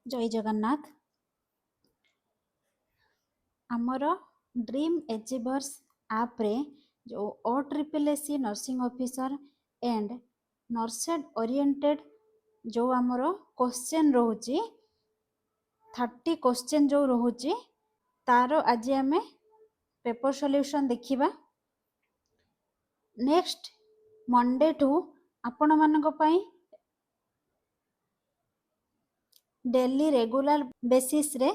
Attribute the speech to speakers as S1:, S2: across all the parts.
S1: जय जगन्नाथ। आमर dream achievers आप रे जो OSSSC nursing officer and nursed oriented जो आमर क्वेश्चन रोची 30 क्वेश्चन जो रोची तार आज आम पेपर सॉल्यूशन देखिबा। नेक्स्ट मंडे टू आपण मानक पई डेली रेगुलर बेसिस रे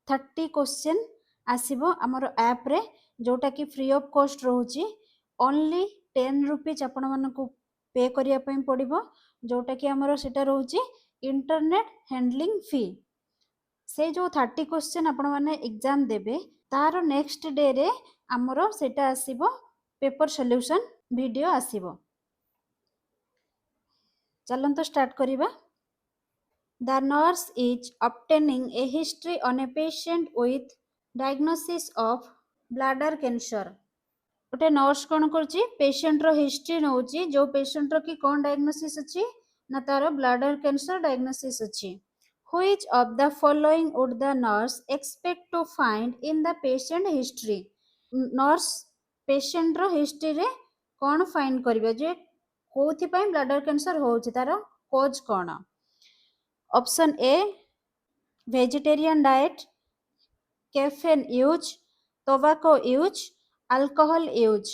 S1: 30 क्वेश्चन आसीबो आमर ऐप रे जोटा कि फ्री ऑफ कॉस्ट रोची। ओनली 10 रुपीज आपण मानक पे करिया पई पड़िबो जोटा कि आमर सेटा रोची इंटरनेट हैंडलिंग फी। से जो 30 क्वेश्चन आपण माने एग्जाम देबे तार नेक्स्ट डे रे आमर सेटा आसीबो पेपर सॉल्यूशन वीडियो आसीबो। चलंतो स्टार्ट करिबा। The nurse is obtaining a history on a patient with diagnosis of bladder cancer. गोटे नर्स कौन करछि पेशेंट रो हिस्ट्री नउछि जो पेशेंट रो की कौन डायग्नोसिस अछि ना तारो ब्लैडर कैंसर डायग्नोसिस अछि। Which of the following would the nurse expect to find in the patient history? Nurse patient रो हिस्ट्री रे कौन फाइंड करिवे जे कोथि पई ब्लैडर कैंसर होछि तारो कोज कौन। Option A vegetarian diet, caffeine use, tobacco use, alcohol use.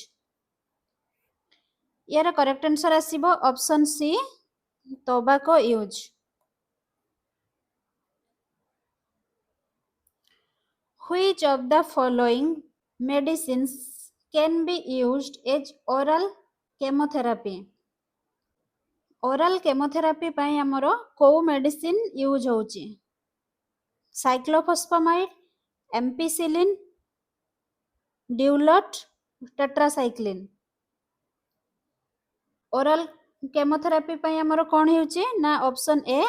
S1: यार correct answer आसीबो option C tobacco use. Which of the following medicines can be used as oral chemotherapy? Oral chemotherapy पई हमरो को medicine use होची। Cyclophosphamide, ampicillin, ड्यूलट, tetracycline. Oral chemotherapy पई हमरो कोन होची ना option A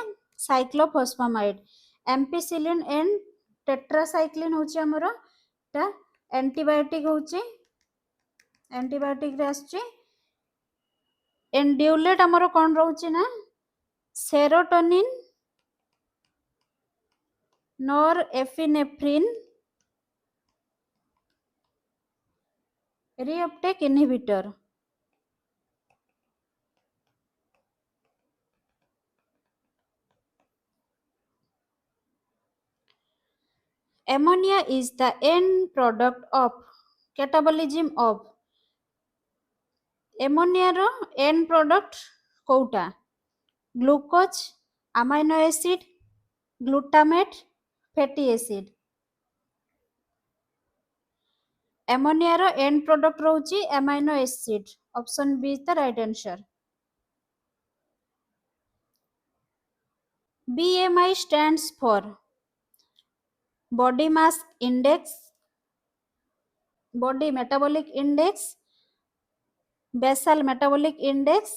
S1: cyclophosphamide. Ampicillin and tetracycline होची हमरो ता एंटीबायोटिक होची, एंटीबायोटिक रे आछी। एंड्यूलेट हमरो कोन रहउची ना serotonin, norepinephrine, reuptake inhibitor. Ammonia is the end product of catabolism of ammonia रो end product कोउटा glucose, amino acid, glutamate, fatty acid. Ammonia रो end product रहउची amino acid. Option B is the right answer. BMI stands for body mass index, body metabolic index, basal metabolic index,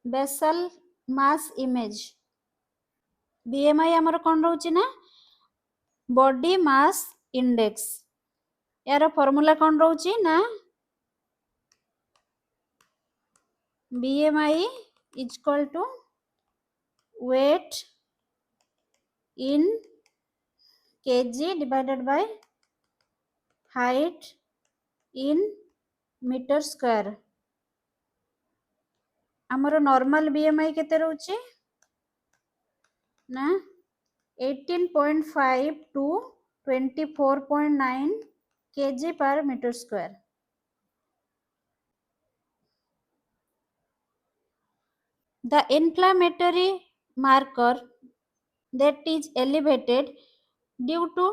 S1: basal mass image। BMI हमर कोन रहउची ना body mass index. यार formula कोन रहउची ना BMI is equal to weight in kg divided by height in meter square। हमर normal BMI केते रहउची ना 18.5 to 24.9 kg per meter square। The inflammatory marker that is elevated due to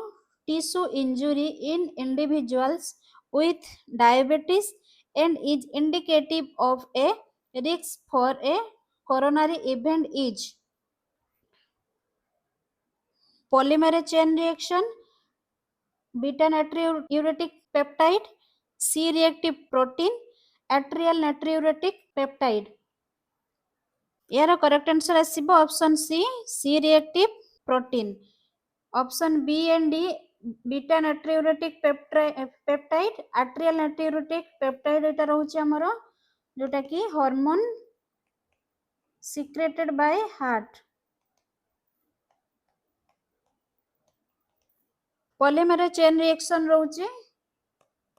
S1: tissue injury in individuals with diabetes and is indicative of a risk for a coronary event is polymerase chain reaction, beta natriuretic peptide, C reactive protein, atrial natriuretic peptide। यार correct answer आसीबो option C reactive protein. Option B and D beta natriuretic peptide, atrial natriuretic peptide एटा रहउची हमरो जोटा कि hormone secreted by heart. polymerase chain reaction रोचे,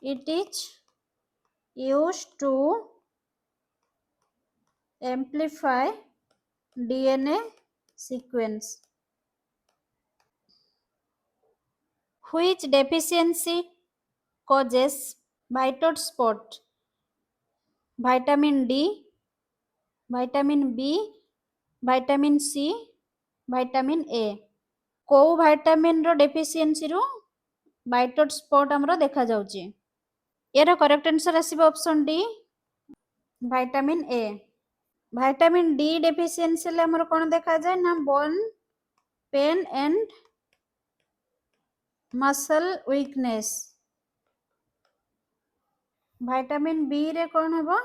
S1: it is used to amplify DNA sequence. Which deficiency causes white spot? Vitamin D, vitamin B, vitamin C, vitamin A. कोउ vitamin रो deficiency रो white spot हमरो देखा जाउची. एरो correct answer आसीबो option D, vitamin A. vitamin D deficiency ले हमरो कोन देखा जाय ना bone pain and muscle weakness. vitamin B रे कोन हेबो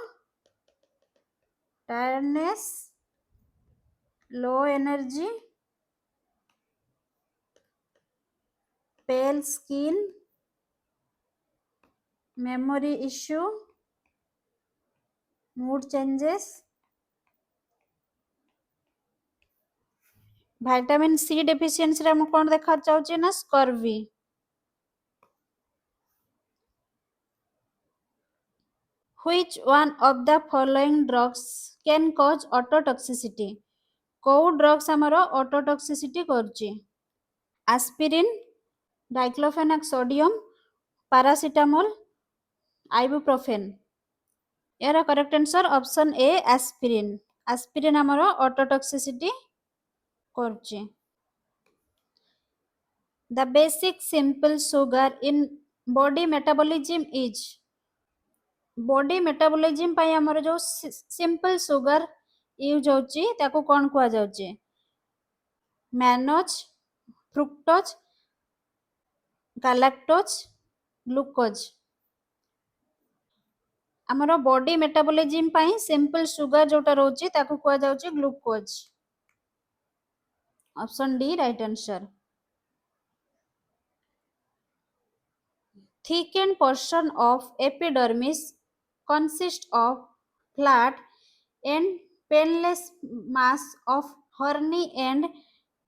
S1: tiredness, low energy, pale skin, memory issue, mood changes. vitamin C deficiency रे हम कोन देखा चाउची ना scurvy. Which one of the following drugs can cause ototoxicity? कोउ ड्रग्स हमरो ototoxicity करची. aspirin, diclofenac sodium, paracetamol, ibuprofen. यार correct answer option A aspirin. aspirin हमरो ototoxicity करची. The basic simple sugar in body metabolism is. body metabolism पाई हमरो जो simple sugar use होची ताको कोन कुआ जाउची. mannose, fructose, galactose, glucose. हमरो बॉडी मेटाबॉलिज्म पाई सिंपल शुगर जोटा रोची ताको कुआ जाउची glucose. Option D right answer. Thickened portion of epidermis consists of flat and painless mass of horny and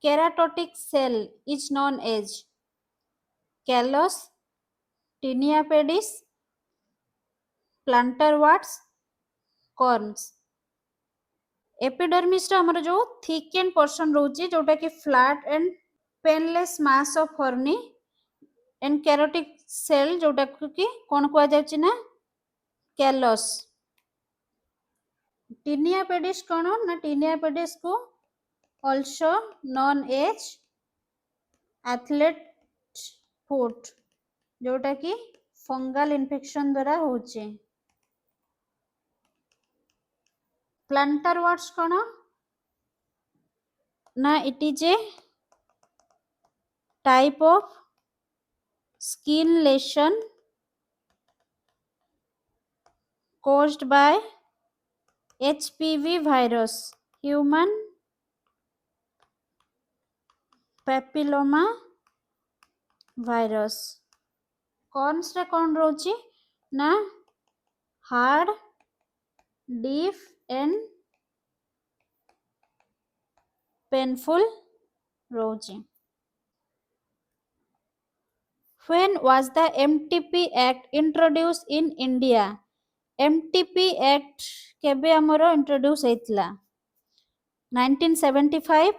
S1: keratotic cell is known as callus, tinea pedis, plantar warts, corns. Epidermis हमर जो thicken portion रोची जोटा कि flat and painless mass of horny and keratotic cell जोटा कि कोन कुआ जाउची ना कैलस. टीनिया पेडिस कोन ना टीनिया पेडिस को also known as athlete foot जोटा कि फंगल इन्फेक्शन द्वारा होची. प्लांटर वार्ड्स कोन ना it is a type of skin lesion caused by HPV virus, human papilloma virus. Corns रे कोन रोची ना hard, deep and painful रोची. When was the MTP Act introduced in India? MTP Act केबे हमरो introduce हेतला. 1975,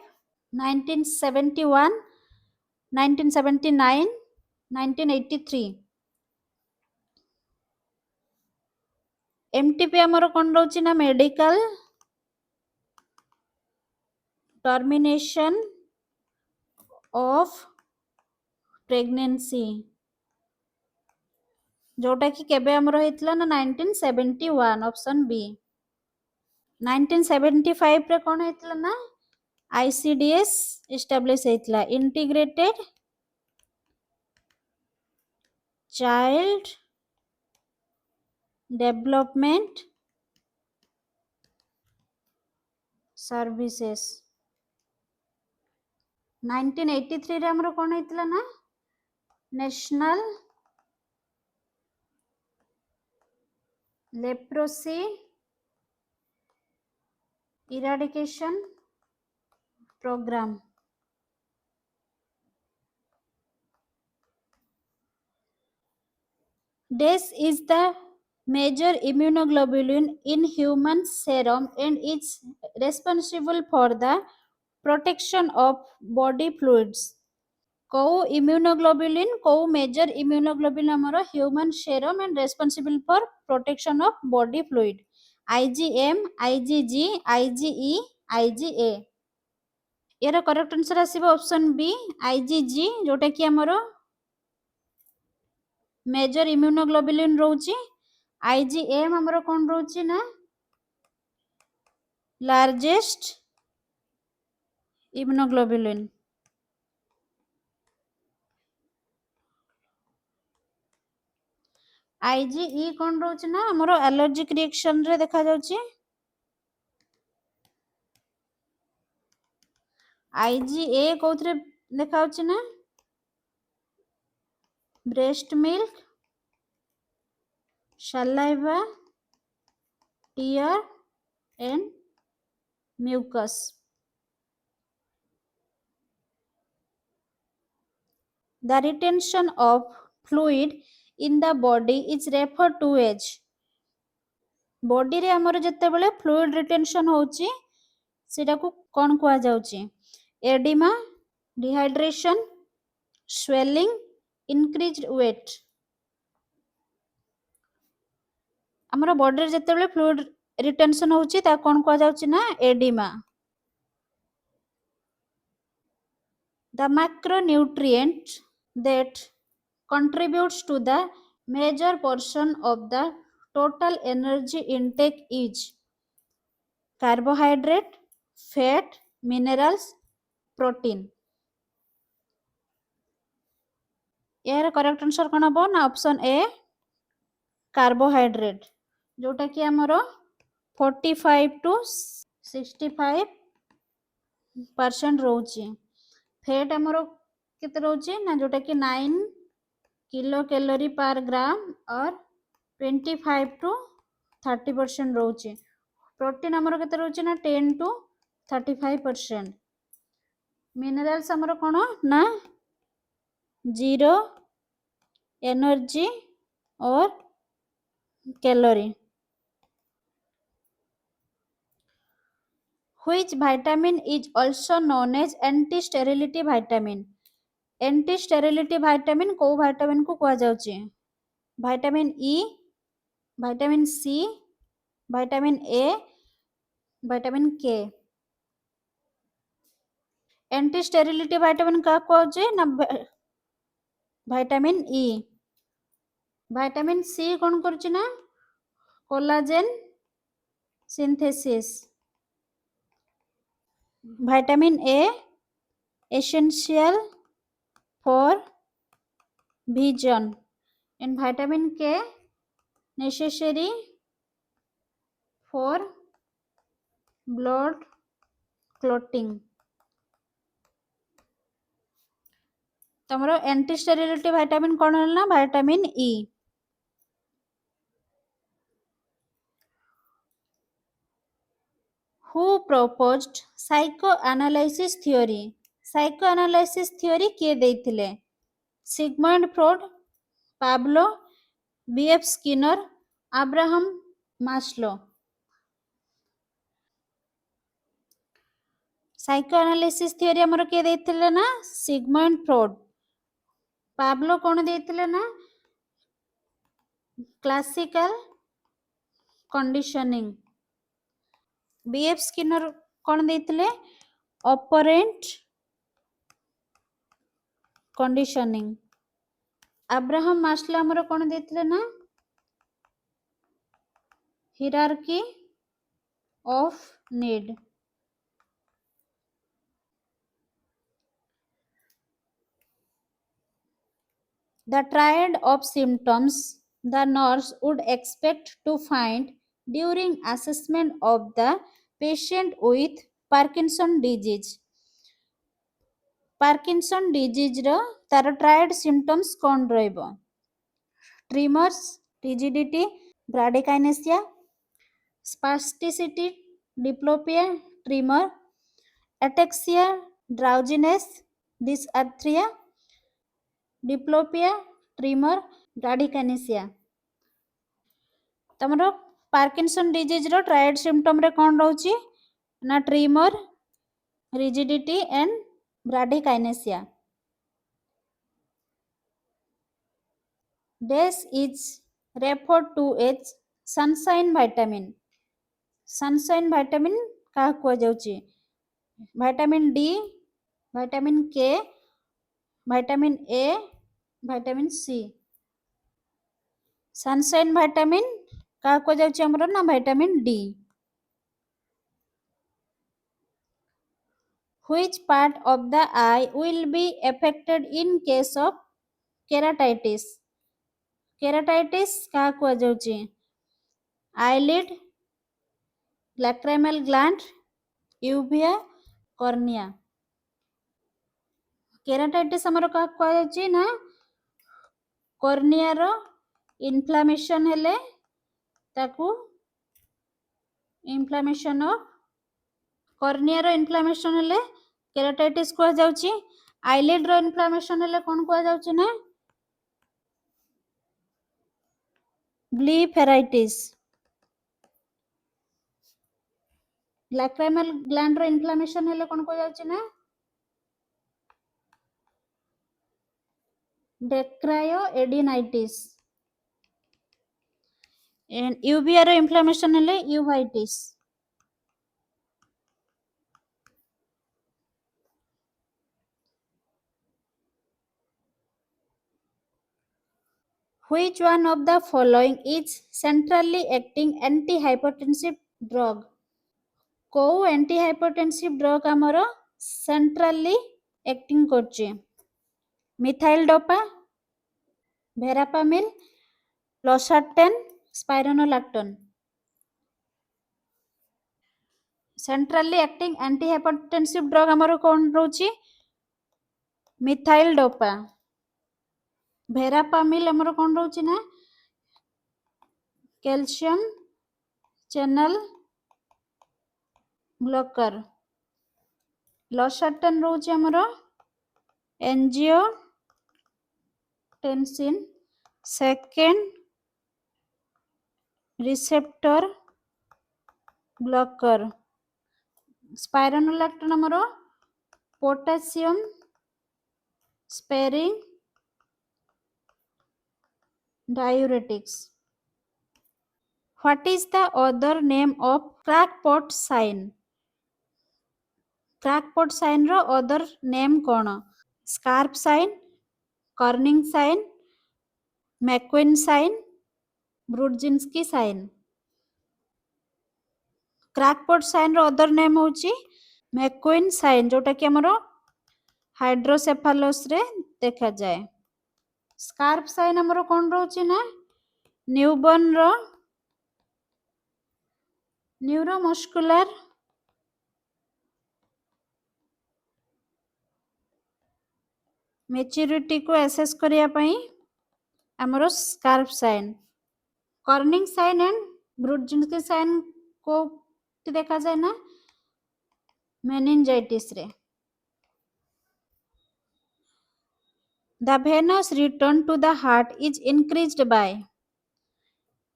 S1: 1971, 1979, 1983. MTP हमरो कोन रोची ना medical termination of pregnancy जोटा कि केबे हमरो हेतला ना 1971 ऑप्शन बी. 1975 रे कोन हेतला ना ICDS एस्टैब्लिश हेतला इंटीग्रेटेड चाइल्ड डेवलपमेंट सर्विसेस. 1983 रे हमरो कोन हेतला ना national leprosy eradication programme. This is the major immunoglobulin in human serum and is responsible for the protection of body fluids. Cow immunoglobulin, cow major immunoglobulin amara human serum and responsible for protection of body fluid. IgM, IgG, IgE, IgA. यार correct answer आसीबो option B IgG जोटा कि हमरो major immunoglobulin रोची. IgM हमरो कोन रोची ना largest immunoglobulin. IgE कोन रोची ना हमरो एलर्जिक रिएक्शन रे देखा जाउची. IgA कोथरे देखा जाउची ना breast milk, saliva, tear and mucus. The retention of fluid in the body is referred to as body रे हमर जत्ते बेले fluid retention होची सेटा को कोन कुआ जाउची. Oedema, dehydration, swelling, increased weight. हमर बॉडी रे जत्ते बेले fluid retention होची ता कोन कुआ जाउची ना oedema. The macronutrient that contributes to the major portion of the total energy intake is carbohydrate, fat, minerals, protein. यार करेक्ट आंसर कोन हबो ना ऑप्शन ए कार्बोहाइड्रेट जोटा कि हमरो 45 to 65% रोची. फैट हमरो केते रोची ना जोटा कि 9 किलो कैलोरी पर ग्राम और 25 to 30% रोची. प्रोटीन हमरो केते रोची ना 10 to 35%. मिनरल्स हमरो कोन ना 0 एनर्जी और calorie. Which vitamin is also known as anti-sterility vitamin? Anti-sterility vitamin को vitamin को कुआ जाउची. Vitamin E, vitamin C, vitamin A, vitamin K. Anti-sterility vitamin का कुआ जाउची ना vitamin E. Vitamin C कोन करची ना collagen synthesis. Vitamin A essential for vision and vitamin K necessary for blood clotting. तमरो एंटी स्टेरिलिटी विटामिन कोन हला vitamin E. Who proposed psychoanalysis theory? Psychoanalysis theory किए देथिले. Sigmund Freud, Pavlov, B F Skinner, Abraham Maslow. Psychoanalysis theory हमर के देथिले ना Sigmund Freud. Pavlov कोन देथिले ना क्लासिकल कंडीशनिंग. बीएफ स्किनर कोन देथिले ऑपरेंट कंडीशनिंग. अब्राहम मास्लो हमर कोन देथिले ना hierarchy of need. The triad of symptoms the nurse would expect to find during assessment of the patient with Parkinson disease. Parkinson disease रो तार triad symptoms कौन रहइबो. Tremors, rigidity, bradykinesia, spasticity, diplopia, tremor, ataxia, drowsiness, dysarthria, diplopia, tremor, bradykinesia. ତମର Parkinson ଡିଜିଜ୍ର triad ସିମ୍ପଟମ୍ରେ କ'ଣ ରହୁଛି ନା tremor, rigidity and bradykinesia. This is referred to as sunshine vitamin. Sunshine vitamin କାହାକୁ କୁହାଯାଉଛି? Vitamin D, vitamin K, vitamin A, vitamin C. Sunshine vitamin କାହାକୁ କୁହାଯାଉଛି ଆମର ନା vitamin D. Which part of the eye will be affected in case of keratitis? Keratitis କାହାକୁ କୁହାଯାଉଛି? eyelid, lacrimal gland, uvea, cornea. କେରାଟାଇଟିସ୍ ଆମର କାହାକୁ କୁହାଯାଉଛି ନା କର୍ନିଆର ଇନଫ୍ଲାମେସନ୍ ହେଲେ ତାକୁ କର୍ନିଆର ଇନଫ୍ଲାମେସନ୍ ହେଲେ କେରାଟାଇଟିସ୍ କୁହାଯାଉଛି. ଆଇଲିଡ୍ର ଇନଫ୍ଲାମେସନ୍ ହେଲେ କ'ଣ କୁହାଯାଉଛି ନା ବ୍ଲିଫେରାଇଟିସ୍. ଲାକ୍ରାଇମାଲ ଗ୍ଲାଣ୍ଡର ଇନଫ୍ଲାମେସନ୍ ହେଲେ କ'ଣ କୁହାଯାଉଛି ନା ଡେକ୍ରାୟୋଏଡିନାଇଟିସ୍. ୟୁଭିଆର ଇନଫ୍ଲାମେସନ୍ ହେଲେ uveitis. Which one of the following is centrally acting antihypertensive drug? କୋଉ antihypertensive drug ଆମର centrally acting କରୁଛି? ମିଥାଇଲ୍ ଡୋପା, ଭେରାପାମିଲ୍, ଲସାର୍ଟେନ୍, ସ୍ପାଇରୋନୋଲାକ୍ଟୋନ୍. ସେଣ୍ଟ୍ରାଲି ଆକ୍ଟିଂ ଆଣ୍ଟିହାଇପରଟେନ୍ସିଭ୍ ଡ୍ରଗ୍ ଆମର କ'ଣ ରହୁଛି? ମିଥାଇଲ୍ ଡୋପା. ଭେରାପାମିଲ୍ ଆମର କ'ଣ ରହୁଛି ନା କ୍ୟାଲସିୟମ୍ ଚ୍ୟାନେଲ୍ ବ୍ଲକର. ଲସାର୍ଟେନ୍ ରହୁଛି ଆମର ଏଞ୍ଜିଓଟେନସିନ୍ ସେକେଣ୍ଡ ରିସେପ୍ଟର ବ୍ଲକର. ସ୍ପାଇରୋନୋଲାକ୍ଟୋନ୍ ଆମର potassium ସ୍ପେରିଂ diuretics. What is the other name of crackpot sign? crackpot sign ର other name କ'ଣ? scarp sign, Corning sign, McQueen sign, Brudzinski sign. crackpot sign ର other name ହେଉଛି McQueen sign, ଯୋଉଟା କି ଆମର ହାଇଡ୍ରୋସେଫାଲସ୍ ରେ ଦେଖାଯାଏ. ସ୍କାର୍ପ ସାଇନ୍ ଆମର କ'ଣ ରହୁଛି ନା ନ୍ୟୁବର୍ଣ୍ଣର ନ୍ୟୁରୋମସ୍କୁଲାର ମେଚ୍ୟୁରିଟିକୁ ଆସେସ୍ କରିବା ପାଇଁ ଆମର ସ୍କାର୍ପ sign. Kernig sign and Brudzinski sign କୋଉଠି ଦେଖାଯାଏ ନା ମେନିଞ୍ଜାଇଟିସ୍ରେ. The venous return to the heart is increased by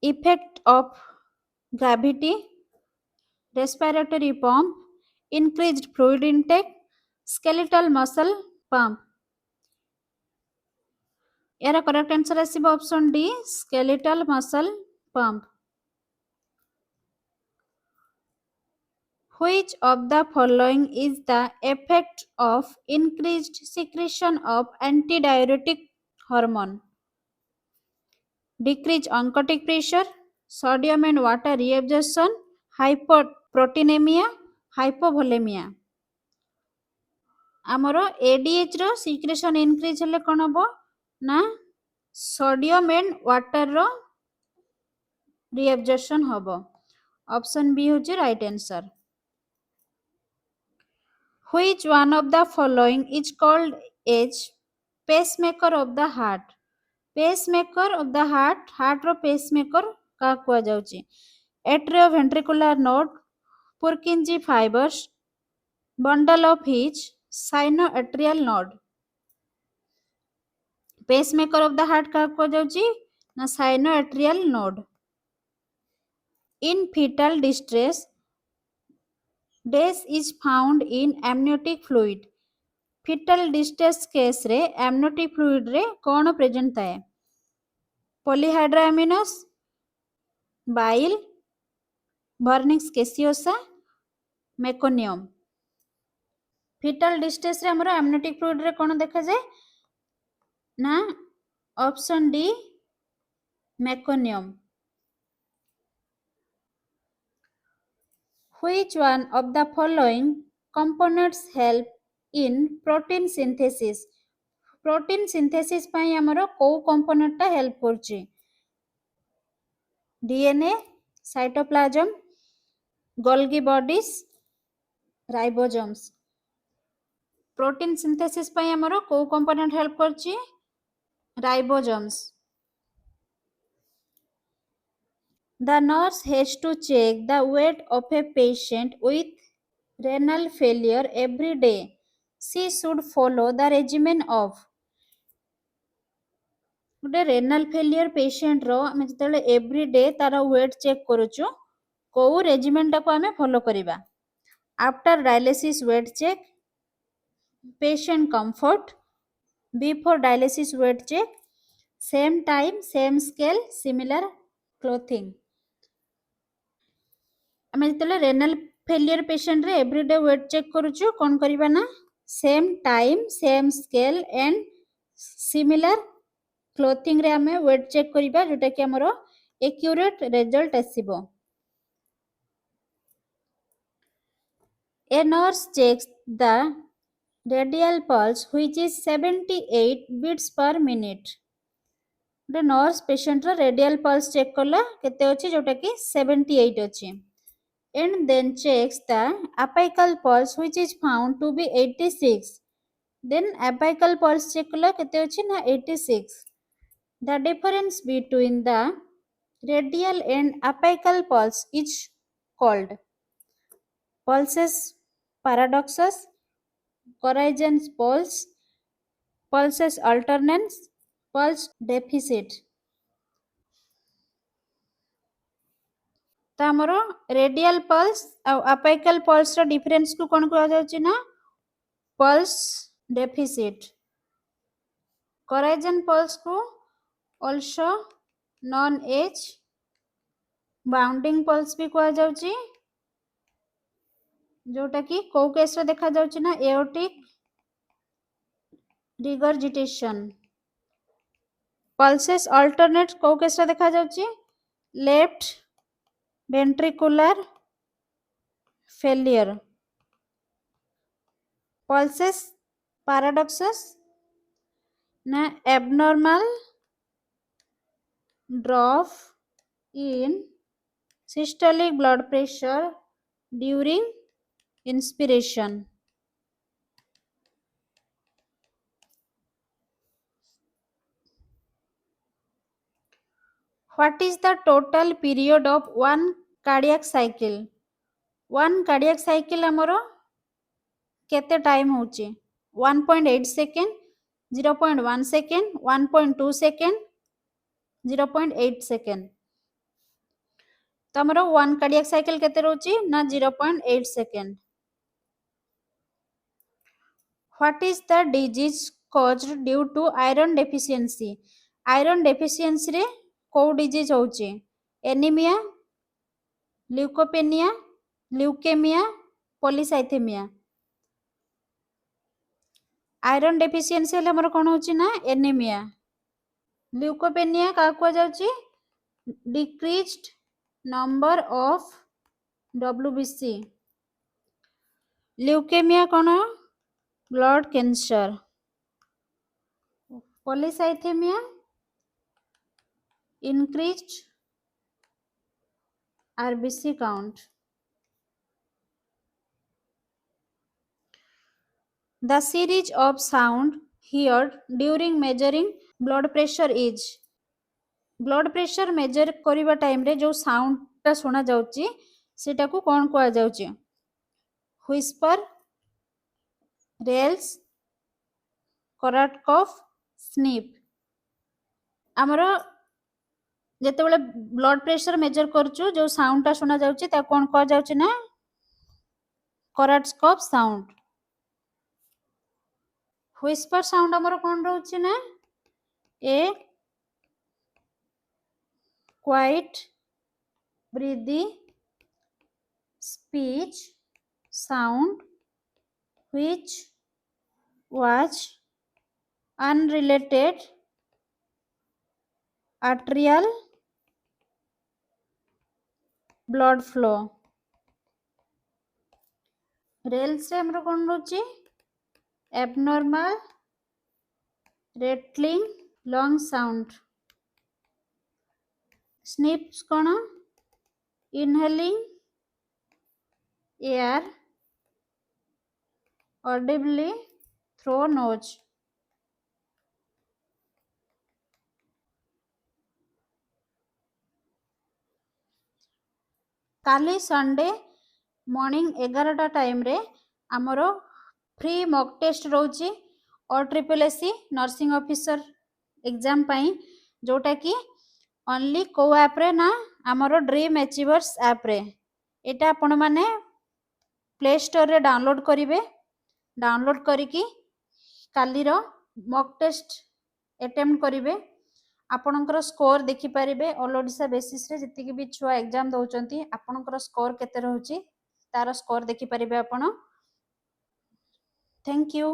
S1: effect of gravity, respiratory pump, increased fluid intake, skeletal muscle pump. यार करेक्ट आंसर आसीबो option D skeletal muscle pump. Which of the following is the effect of increased secretion of antidiuretic hormone? Decrease oncotic pressure, sodium and water reabsorption, hypoproteinemia, hypovolemia. ଆମର ADH ର secretion increase ହେଲେ କ'ଣ ହେବ ନା sodium and ୱାଟରର ରିଆବଜର୍ପସନ୍ ହେବ. Option B ହେଉଛି right answer. Which one of the following is called as pacemaker of the heart? pacemaker of the heart, heart ର pacemaker କାହାକୁ କୁହାଯାଉଛି? atrioventricular node, Purkinje fibers, bundle of His, sinoatrial node. pacemaker of the heart କାହାକୁ କୁହାଯାଉଛି ନା sinoatrial node. In fetal distress, dash is found in amniotic fluid. Fetal distress case रे amniotic fluid रे कौन present थाए? Polyhydramnios, bile, vernix gaseosa, meconium. Fetal distress रे हमरो amniotic fluid रे कौन देखा जाए ना option D meconium. Which one of the following components help in protein synthesis? Protein synthesis ପାଇଁ ଆମର କୋଉ component ଟା help କରୁଛି? DNA, cytoplasm, Golgi bodies, ribosomes. Protein synthesis ପାଇଁ ଆମର କୋଉ component help କରୁଛି? Ribosomes. The nurse has to check the weight of a patient with renal failure every day. She should follow the regimen of. गोटे renal failure patient रो आम जो एव्रीडे तार wait check करुचु कौ regiment को आम फॉलो करिबा. After dialysis weight check, patient comfort, before dialysis weight check, same time same scale similar clothing. आम जो रेनाल फेलियर पेशेंट रे एव्रीडे वेट चेक करुचु कौन करिबा ना same time same scale and similar clothing रे आमे वेट चेक करिबा जोटा कि हमरो एक्यूरेट रिजल्ट आसीबो. A nurse checks the radial pulse which is 78 beats per minute. The nurse patient रो radial pulse check कला केते अछि जोटा कि 78 अछि. And then checks the apical pulse which is found to be 86. Then apical pulse check कला केते अछि ना 86. The difference between the radial and apical pulse is called pulses paradoxus, corrigens pulse, pulses alternans, pulse deficit. तो हमरो radial pulse और apical pulse रो difference को कोन कहा जाउची ना पल्स डेफिसिट. corrigen pulse को also known as bounding pulse भी कहा जाउची जोटा कि को केस रे देखा जाउची ना एओर्टिक रिगर्जिटेशन. पल्सेस अल्टरनेट को केस रे देखा जाउची लेफ्ट वेंट्रिकुलर फेलियर. पल्सेस पैराडॉक्सस ना abnormal drop in systolic blood pressure during inspiration. What is the total period of one cardiac cycle? One cardiac cycle हमरो केते टाइम होची 1.8 सेकेंड, 0.1 सेकेंड, 1.2 सेकेंड, 0.8 सेकेंड. तो हमरो वन कार्डियक साइकिल केते रहउची ना 0.8 second. What is the disease caused due to iron deficiency? Iron deficiency रे को disease होची anaemia, leucopenia, leukaemia, polycythaemia. Iron deficiency हेले हमर कोन होची ना एनीमिया. ल्यूकोपेनिया का को जाउची decreased number of WBC. Leukaemia कोन blood cancer. Polycythaemia increased RBC count. The series of sound heard during measuring blood pressure is. Blood pressure measure करिबा time रे जो साउंड ता सुना जाउची सेटा को कोन कोआ जाउची व्हिस्पर, रेल्स, कराट कफ, स्निप. हमरो ଯେତେବେଳେ ବ୍ଲଡ ପ୍ରେସର ମେଜର କରୁଛୁ ଯୋଉ ସାଉଣ୍ଡଟା ଶୁଣା ଯାଉଛି ତାକୁ କଣ କୁହାଯାଉଛି ନା କରାଟସ୍କୋପ ସାଉଣ୍ଡ। ହ୍ୱିସ୍ପର ସାଉଣ୍ଡ ଆମର କଣ ରହୁଛି ନା a quiet breathy speech sound which was unrelated arterial blood flow। Rales रे हमरो कोन रोची abnormal rattling long sound। Sniffs कोन inhaling air audibly through nose। काली संडे मॉर्निंग 11टा टाइम रे हमरो फ्री मॉक टेस्ट रोची OSSSC नर्सिंग ऑफिसर एग्जाम पाई जोटा कि ओनली को ऐप रे ना हमरो ड्रीम अचीवर्स ऐप रे एटा आपण माने प्ले स्टोर रे डाउनलोड करिवे। डाउनलोड करिकी काली रो मॉक टेस्ट अटेम्प्ट करिवे। आपणकर स्कोर देखि पारिबे ऑल ओडिशा बेसिस रे जति भी छुआ एग्जाम दउचंती आपणकर स्कोर केते रहउची तार स्कोर देखि पारिबे आपण। Thank you.